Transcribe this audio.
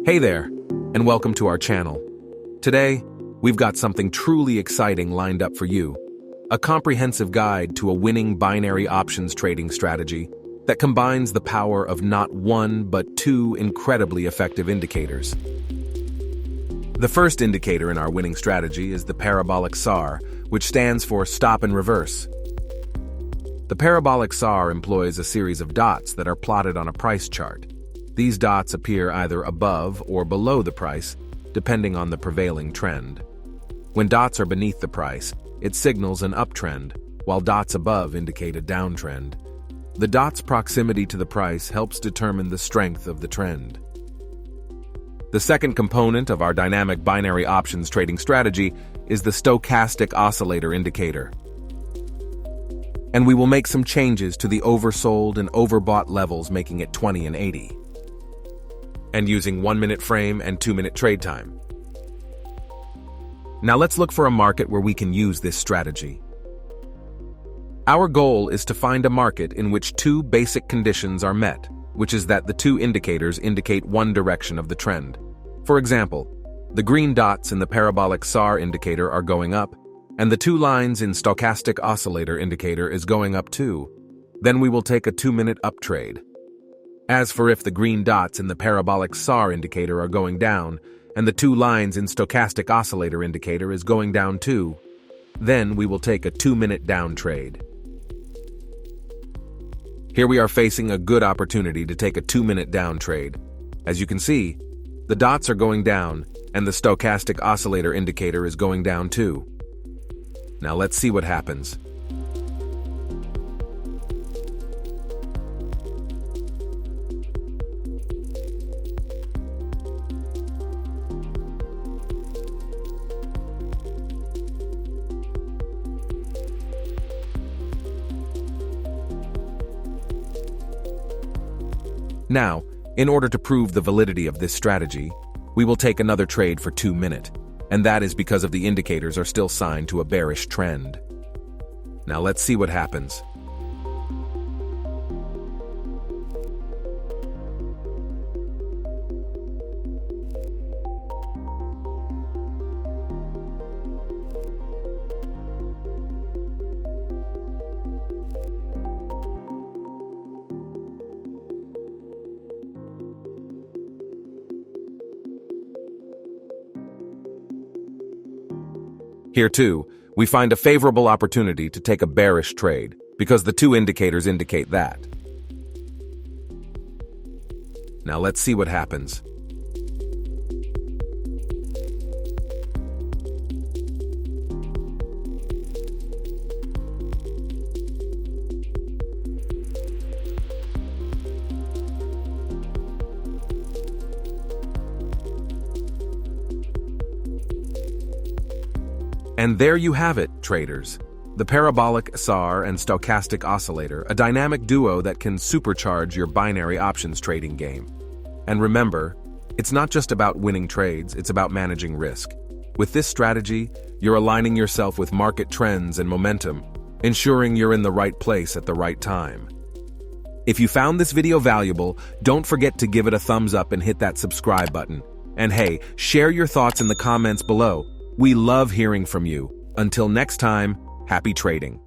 Hey there, and welcome to our channel. Today, we've got something truly exciting lined up for you. A comprehensive guide to a winning binary options trading strategy that combines the power of not one but two incredibly effective indicators. The first indicator in our winning strategy is the Parabolic SAR, which stands for stop and reverse. The Parabolic SAR employs a series of dots that are plotted on a price chart. These dots appear either above or below the price, depending on the prevailing trend. When dots are beneath the price, it signals an uptrend, while dots above indicate a downtrend. The dot's proximity to the price helps determine the strength of the trend. The second component of our dynamic binary options trading strategy is the Stochastic Oscillator indicator. And we will make some changes to the oversold and overbought levels, making it 20 and 80. And using 1-minute frame and 2-minute trade time. Now let's look for a market where we can use this strategy. Our goal is to find a market in which two basic conditions are met, which is that the two indicators indicate one direction of the trend. For example, the green dots in the Parabolic SAR indicator are going up, and the two lines in Stochastic Oscillator indicator is going up too. Then we will take a 2-minute up trade. As for if the green dots in the Parabolic SAR indicator are going down, and the two lines in Stochastic Oscillator indicator is going down too, then we will take a 2-minute down trade. Here we are facing a good opportunity to take a 2-minute down trade. As you can see, the dots are going down, and the Stochastic Oscillator indicator is going down too. Now let's see what happens. Now, in order to prove the validity of this strategy, we will take another trade for 2 minutes, and that is because of the indicators are still signed to a bearish trend. Now let's see what happens. Here too, we find a favorable opportunity to take a bearish trade, because the two indicators indicate that. Now let's see what happens. And there you have it, traders. The Parabolic SAR and Stochastic Oscillator, a dynamic duo that can supercharge your binary options trading game. And remember, it's not just about winning trades, it's about managing risk. With this strategy, you're aligning yourself with market trends and momentum, ensuring you're in the right place at the right time. If you found this video valuable, don't forget to give it a thumbs up and hit that subscribe button. And hey, share your thoughts in the comments below. We love hearing from you. Until next time, happy trading.